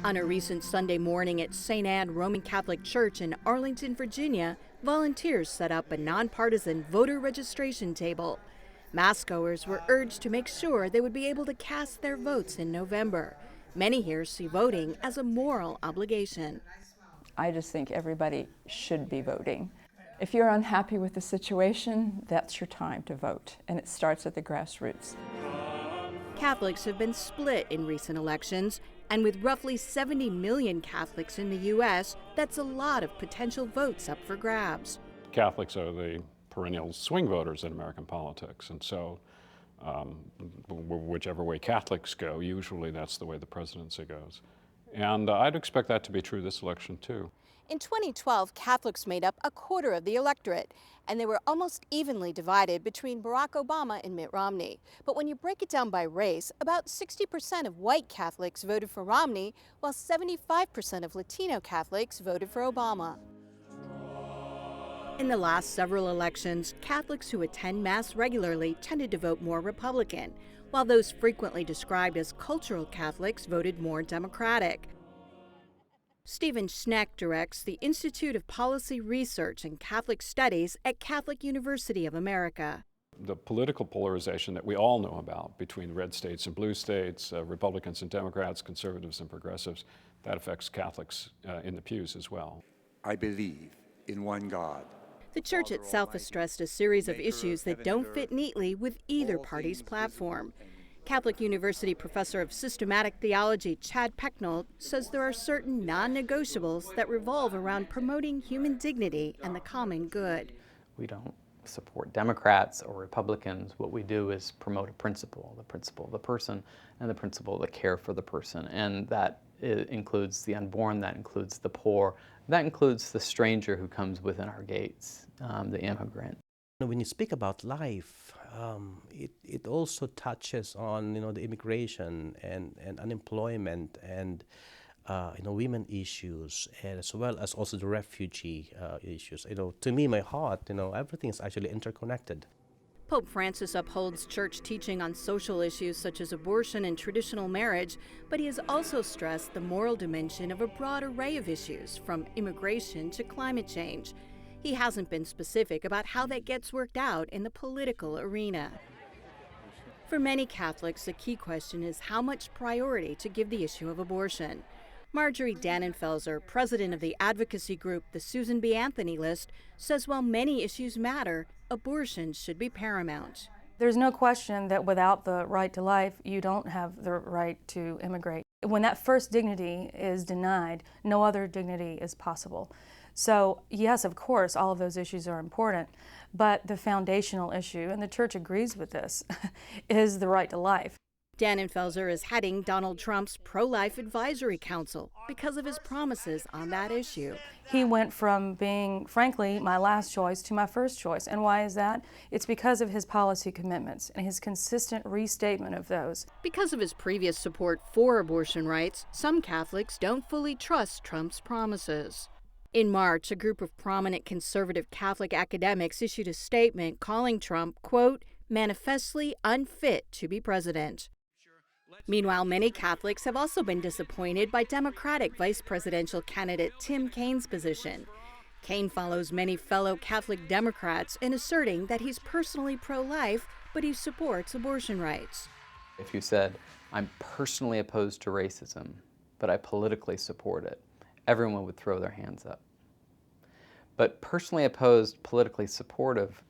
On a recent Sunday morning at St. Anne Roman Catholic Church in Arlington, Virginia, volunteers set up a nonpartisan voter registration table. Massgoers were urged to make sure they would be able to cast their votes in November. Many here see voting as a moral obligation. I just think everybody should be voting. If you're unhappy with the situation, that's your time to vote, and it starts at the grassroots. Catholics have been split in recent elections, and with roughly 70 million Catholics in the U.S., that's a lot of potential votes up for grabs. Catholics are the perennial swing voters in American politics, and so whichever way Catholics go, usually that's the way the presidency goes. And I'd expect that to be true this election, too. In 2012, Catholics made up a quarter of the electorate, and they were almost evenly divided between Barack Obama and Mitt Romney. But when you break it down by race, about 60% of white Catholics voted for Romney, while 75% of Latino Catholics voted for Obama. In the last several elections, Catholics who attend Mass regularly tended to vote more Republican, while those frequently described as cultural Catholics voted more Democratic. Stephen Schneck directs the Institute of Policy Research and Catholic Studies at Catholic University of America. The political polarization that we all know about between red states and blue states, Republicans and Democrats, conservatives and progressives, that affects Catholics in the pews as well. I believe in one God. The church itself has stressed a series of issues that don't fit neatly with either party's platform. Catholic University professor of systematic theology Chad Pecknold says there are certain non-negotiables that revolve around promoting human dignity and the common good. We don't support Democrats or Republicans. What we do is promote a principle, the principle of the person and the principle of the care for the person. And that includes the unborn, that includes the poor, that includes the stranger who comes within our gates, the immigrant. When you speak about life, it also touches on the immigration and unemployment and women issues, and as well as also the refugee issues. To me, my heart, everything is actually interconnected. Pope Francis upholds church teaching on social issues such as abortion and traditional marriage, but he has also stressed the moral dimension of a broad array of issues, from immigration to climate change. He hasn't been specific about how that gets worked out in the political arena. For many Catholics, the key question is how much priority to give the issue of abortion. Marjorie Dannenfelser, president of the advocacy group the Susan B. Anthony List, says while many issues matter, abortion should be paramount. There's no question that without the right to life, you don't have the right to immigrate. When that first dignity is denied, no other dignity is possible. So yes, of course, all of those issues are important, but the foundational issue, and the Church agrees with this, is the right to life. Dannenfelser is heading Donald Trump's pro-life advisory council because of his promises on that issue. He went from being, frankly, my last choice to my first choice. And why is that? It's because of his policy commitments and his consistent restatement of those. Because of his previous support for abortion rights, some Catholics don't fully trust Trump's promises. In March, a group of prominent conservative Catholic academics issued a statement calling Trump, quote, manifestly unfit to be president. Meanwhile, many Catholics have also been disappointed by Democratic vice presidential candidate Tim Kaine's position. Kaine follows many fellow Catholic Democrats in asserting that he's personally pro-life, but he supports abortion rights. If you said, I'm personally opposed to racism, but I politically support it, everyone would throw their hands up. But personally opposed, politically supportive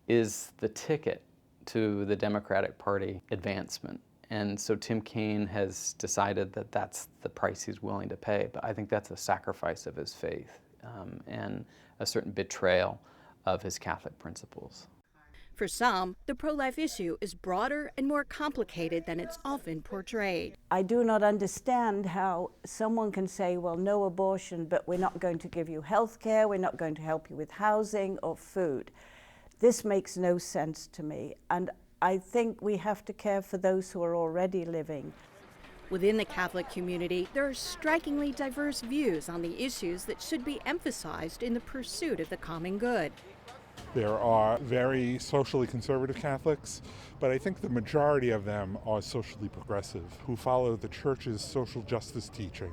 is the ticket to the Democratic Party advancement. And so Tim Kaine has decided that that's the price he's willing to pay. But I think that's a sacrifice of his faith and a certain betrayal of his Catholic principles. For some, the pro-life issue is broader and more complicated than it's often portrayed. I do not understand how someone can say, well, no abortion, but we're not going to give you health care, we're not going to help you with housing or food. This makes no sense to me, and I think we have to care for those who are already living. Within the Catholic community, there are strikingly diverse views on the issues that should be emphasized in the pursuit of the common good. There are very socially conservative Catholics, but I think the majority of them are socially progressive, who follow the Church's social justice teaching,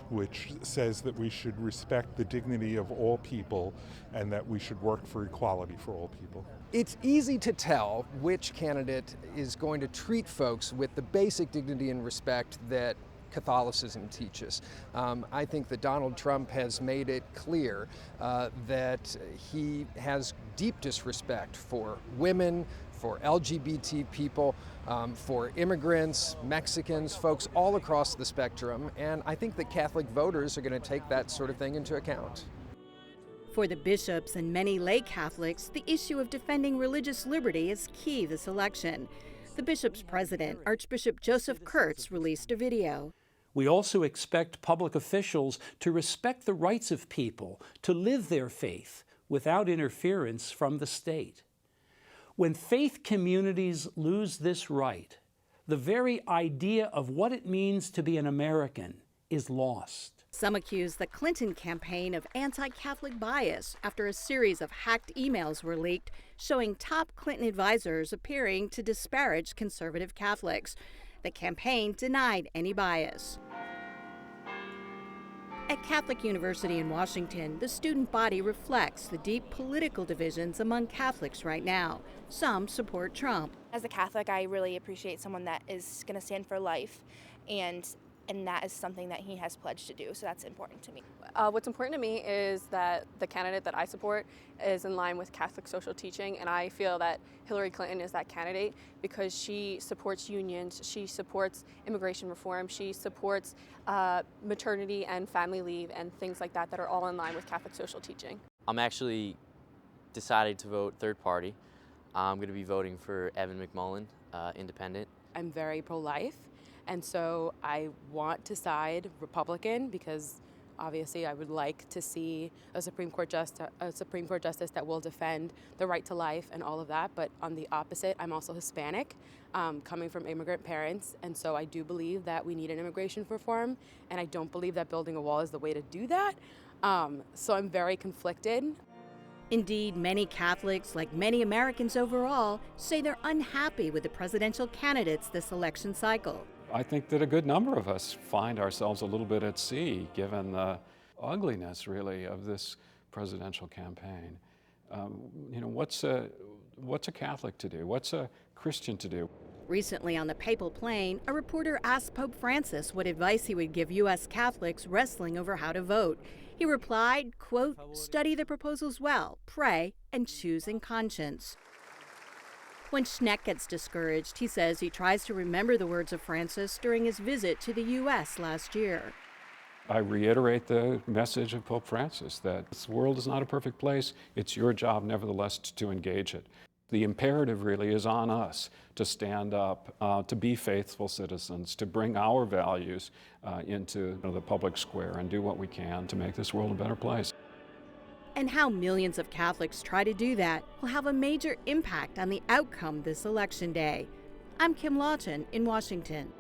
which says that we should respect the dignity of all people and that we should work for equality for all people. It's easy to tell which candidate is going to treat folks with the basic dignity and respect that Catholicism teaches. I think that Donald Trump has made it clear that he has deep disrespect for women, for LGBT people, for immigrants, Mexicans, folks all across the spectrum, and I think that Catholic voters are going to take that sort of thing into account. For the bishops and many lay Catholics, the issue of defending religious liberty is key this election. The bishop's president, Archbishop Joseph Kurtz, released a video. We also expect public officials to respect the rights of people to live their faith without interference from the state. When faith communities lose this right, the very idea of what it means to be an American is lost. Some accuse the Clinton campaign of anti-Catholic bias after a series of hacked emails were leaked showing top Clinton advisors appearing to disparage conservative Catholics. The campaign denied any bias. At Catholic University in Washington, the student body reflects the deep political divisions among Catholics right now. Some support Trump. As a Catholic, I really appreciate someone that is going to stand for life, and that is something that he has pledged to do, so that's important to me. What's important to me is that the candidate that I support is in line with Catholic social teaching, and I feel that Hillary Clinton is that candidate because she supports unions, she supports immigration reform, she supports maternity and family leave and things like that that are all in line with Catholic social teaching. I'm actually decided to vote third party. I'm going to be voting for Evan McMullin, independent. I'm very pro-life. And so I want to side Republican because obviously I would like to see a Supreme Court justice that will defend the right to life and all of that. But on the opposite, I'm also Hispanic, coming from immigrant parents. And so I do believe that we need an immigration reform. And I don't believe that building a wall is the way to do that. So I'm very conflicted. Indeed, many Catholics, like many Americans overall, say they're unhappy with the presidential candidates this election cycle. I think that a good number of us find ourselves a little bit at sea, given the ugliness, really, of this presidential campaign. What's a Catholic to do? What's a Christian to do? Recently on the papal plane, a reporter asked Pope Francis what advice he would give U.S. Catholics wrestling over how to vote. He replied, quote, "Study the proposals well, pray, and choose in conscience." When Schneck gets discouraged, he says he tries to remember the words of Francis during his visit to the U.S. last year. I reiterate the message of Pope Francis that this world is not a perfect place. It's your job, nevertheless, to engage it. The imperative really is on us to stand up, to be faithful citizens, to bring our values into the public square and do what we can to make this world a better place. And how millions of Catholics try to do that will have a major impact on the outcome this election day. I'm Kim Lawton in Washington.